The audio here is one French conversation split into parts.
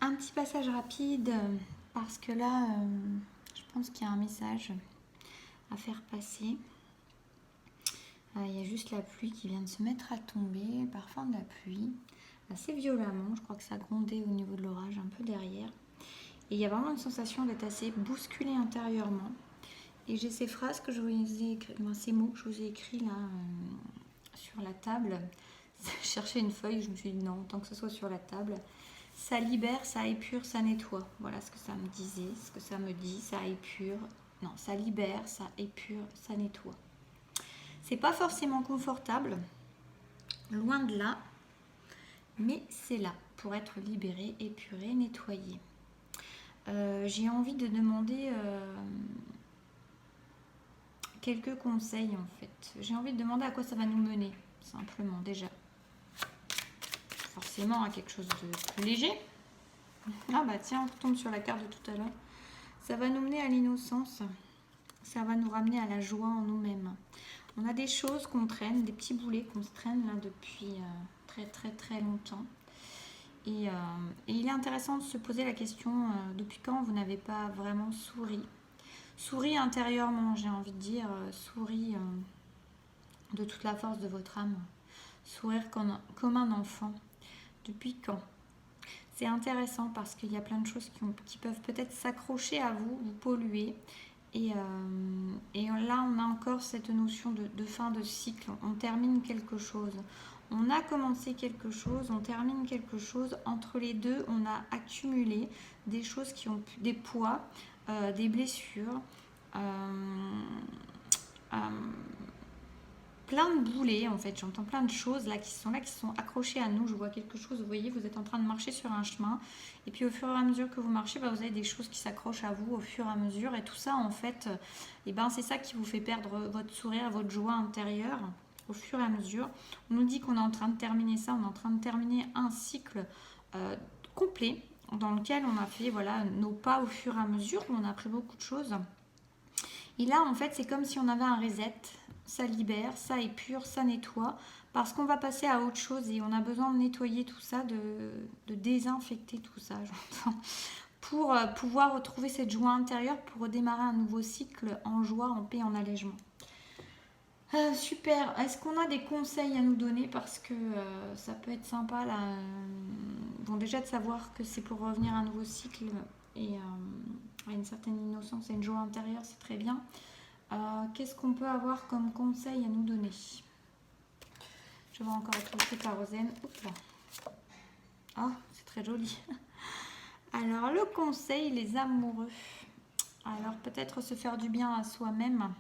Un petit passage rapide parce que là, je pense qu'il y a un message à faire passer. Il y a juste la pluie qui vient de se mettre à tomber, parfum de la pluie, assez violemment. Je crois que ça grondait au niveau de l'orage, un peu derrière. Et il y a vraiment une sensation d'être assez bousculé intérieurement. Et j'ai ces phrases que je vous ai écrites, ces mots que je vous ai écrits là sur la table. Je cherchais une feuille, je me suis dit non, tant que ce soit sur la table. Ça libère, ça épure, ça nettoie. Voilà ce que ça me disait, ce que ça me dit, ça épure. Non, ça libère, ça épure, ça nettoie. C'est pas forcément confortable, loin de là, mais c'est là pour être libéré, épuré, nettoyé. J'ai envie de demander quelques conseils en fait. J'ai envie de demander à quoi ça va nous mener, simplement déjà. Forcément à quelque chose de plus léger. Ah bah tiens, on retombe sur la carte de tout à l'heure. Ça va nous mener à l'innocence. Ça va nous ramener à la joie en nous-mêmes. On a des choses qu'on traîne, des petits boulets qu'on se traîne là depuis très très très longtemps. Et il est intéressant de se poser la question depuis quand vous n'avez pas vraiment souri. Souri intérieurement, j'ai envie de dire, souri de toute la force de votre âme. Sourire comme un enfant. Depuis quand? C'est intéressant parce qu'il y a plein de choses qui peuvent peut-être s'accrocher à vous, vous polluer. Et là, on a encore cette notion de fin de cycle. On termine quelque chose. On a commencé quelque chose, on termine quelque chose. Entre les deux, on a accumulé des choses qui ont des poids, des blessures, plein de boulets en fait. J'entends plein de choses là qui sont accrochées à nous. Je vois quelque chose, vous voyez, vous êtes en train de marcher sur un chemin et puis au fur et à mesure que vous marchez, vous avez des choses qui s'accrochent à vous au fur et à mesure et tout ça en fait, c'est ça qui vous fait perdre votre sourire, votre joie intérieure au fur et à mesure. On nous dit qu'on est en train de terminer ça, on est en train de terminer un cycle complet dans lequel on a fait voilà, nos pas au fur et à mesure, où on a appris beaucoup de choses. Et là, en fait, c'est comme si on avait un reset. Ça libère, ça épure, ça nettoie. Parce qu'on va passer à autre chose et on a besoin de nettoyer tout ça, de désinfecter tout ça, j'entends. Pour pouvoir retrouver cette joie intérieure, pour redémarrer un nouveau cycle en joie, en paix, en allègement. Super. Est-ce qu'on a des conseils à nous donner? Parce que ça peut être sympa là. Bon, déjà de savoir que c'est pour revenir à un nouveau cycle et à une certaine innocence et une joie intérieure, c'est très bien. Qu'est-ce qu'on peut avoir comme conseil à nous donner? Je vais encore être touchée par Rosen. Ah, c'est très joli. Alors, le conseil, les amoureux. Alors, peut-être se faire du bien à soi-même.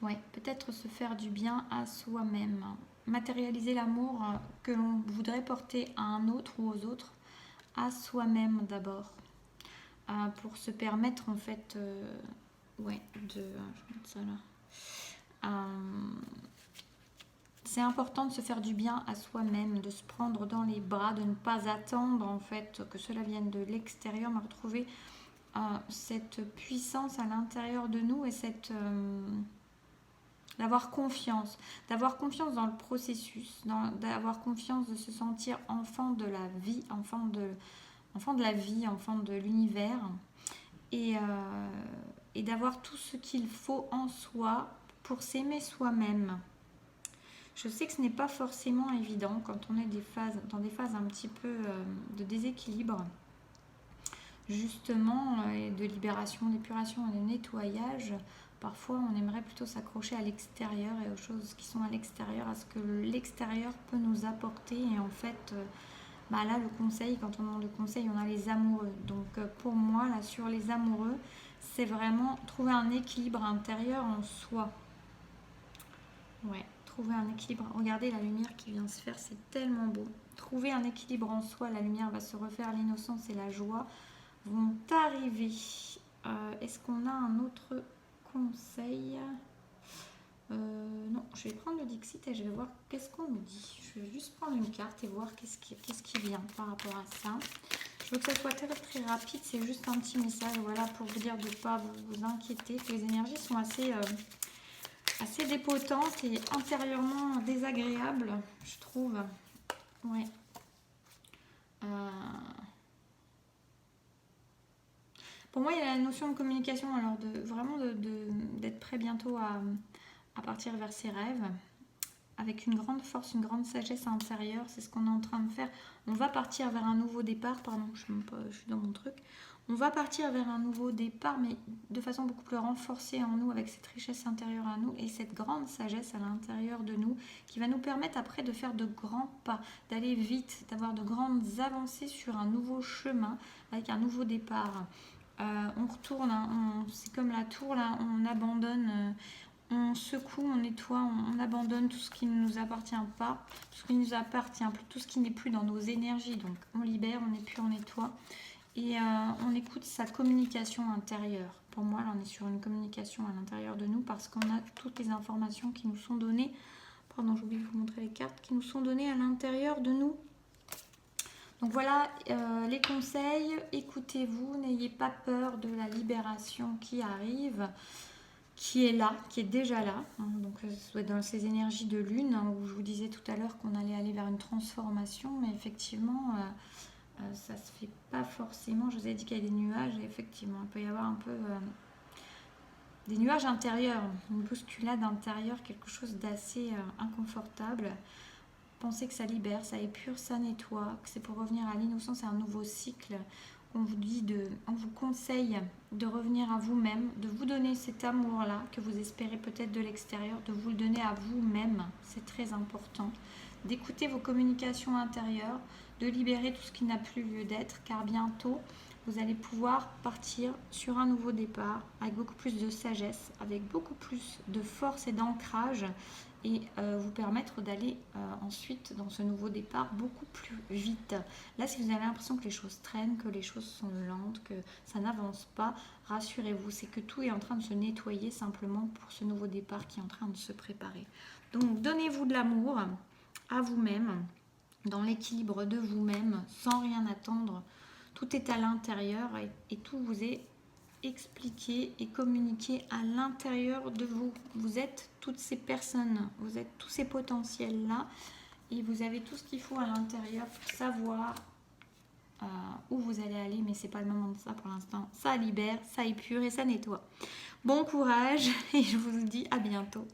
Ouais, peut-être se faire du bien à soi-même. Matérialiser l'amour que l'on voudrait porter à un autre ou aux autres, à soi-même d'abord. Pour se permettre en fait, je vais mettre ça là. C'est important de se faire du bien à soi-même, de se prendre dans les bras, de ne pas attendre en fait que cela vienne de l'extérieur, mais retrouver cette puissance à l'intérieur de nous et d'avoir confiance dans le processus, d'avoir confiance, de se sentir enfant de la vie, enfant de la vie, enfant de l'univers, et d'avoir tout ce qu'il faut en soi pour s'aimer soi-même. Je sais que ce n'est pas forcément évident quand on est dans des phases un petit peu de déséquilibre, justement, de libération, d'épuration et de nettoyage. Parfois, on aimerait plutôt s'accrocher à l'extérieur et aux choses qui sont à l'extérieur, à ce que l'extérieur peut nous apporter. Et en fait, là, le conseil, quand on demande le conseil, on a les amoureux. Donc, pour moi, là, sur les amoureux, c'est vraiment trouver un équilibre intérieur en soi. Ouais, trouver un équilibre. Regardez la lumière qui vient se faire, c'est tellement beau. Trouver un équilibre en soi, la lumière va se refaire, l'innocence et la joie vont arriver. Est-ce qu'on a un autre conseil? Non, je vais prendre le Dixit et je vais voir qu'est-ce qu'on me dit. Je vais juste prendre une carte et voir qu'est-ce qui vient par rapport à ça. Je veux que ça soit très très rapide, c'est juste un petit message, voilà, pour vous dire de ne pas vous inquiéter, que les énergies sont assez dépotentes et intérieurement désagréables, je trouve. Ouais. Pour moi, il y a la notion de communication, alors vraiment d'être prêt bientôt à partir vers ses rêves, avec une grande force, une grande sagesse intérieure. C'est ce qu'on est en train de faire. On va partir vers un nouveau départ, pardon, je suis dans mon truc. On va partir vers un nouveau départ, mais de façon beaucoup plus renforcée en nous, avec cette richesse intérieure à nous et cette grande sagesse à l'intérieur de nous, qui va nous permettre après de faire de grands pas, d'aller vite, d'avoir de grandes avancées sur un nouveau chemin, avec un nouveau départ. On retourne, hein, c'est comme la tour, là, on abandonne, on secoue, on nettoie, on abandonne tout ce qui ne nous appartient pas, tout ce qui nous appartient plus, tout ce qui n'est plus dans nos énergies. Donc on libère, on nettoie, on nettoie. Et on écoute sa communication intérieure. Pour moi, là, on est sur une communication à l'intérieur de nous parce qu'on a toutes les informations qui nous sont données. Pardon, j'ai oublié de vous montrer les cartes qui nous sont données à l'intérieur de nous. Donc voilà les conseils. Écoutez-vous, n'ayez pas peur de la libération qui arrive, qui est là, qui est déjà là. Donc ça doit être dans ces énergies de lune, où je vous disais tout à l'heure qu'on allait aller vers une transformation, mais effectivement... ça se fait pas forcément. Je vous ai dit qu'il y a des nuages et effectivement, il peut y avoir un peu des nuages intérieurs, une bousculade intérieure, quelque chose d'assez inconfortable. Pensez que ça libère, ça épure, ça nettoie, que c'est pour revenir à l'innocence, c'est un nouveau cycle. On vous conseille de revenir à vous-même, de vous donner cet amour-là que vous espérez peut-être de l'extérieur, de vous le donner à vous-même, c'est très important. D'écouter vos communications intérieures, de libérer tout ce qui n'a plus lieu d'être, car bientôt, vous allez pouvoir partir sur un nouveau départ avec beaucoup plus de sagesse, avec beaucoup plus de force et d'ancrage, et vous permettre d'aller ensuite dans ce nouveau départ beaucoup plus vite. Là, si vous avez l'impression que les choses traînent, que les choses sont lentes, que ça n'avance pas, rassurez-vous, c'est que tout est en train de se nettoyer simplement pour ce nouveau départ qui est en train de se préparer. Donc, donnez-vous de l'amour à vous-même, dans l'équilibre de vous-même, sans rien attendre. Tout est à l'intérieur et tout vous est expliqué et communiqué à l'intérieur de vous. Vous êtes toutes ces personnes, vous êtes tous ces potentiels-là et vous avez tout ce qu'il faut à l'intérieur pour savoir où vous allez aller, mais c'est pas le moment de ça pour l'instant. Ça libère, ça épure et ça nettoie. Bon courage et je vous dis à bientôt.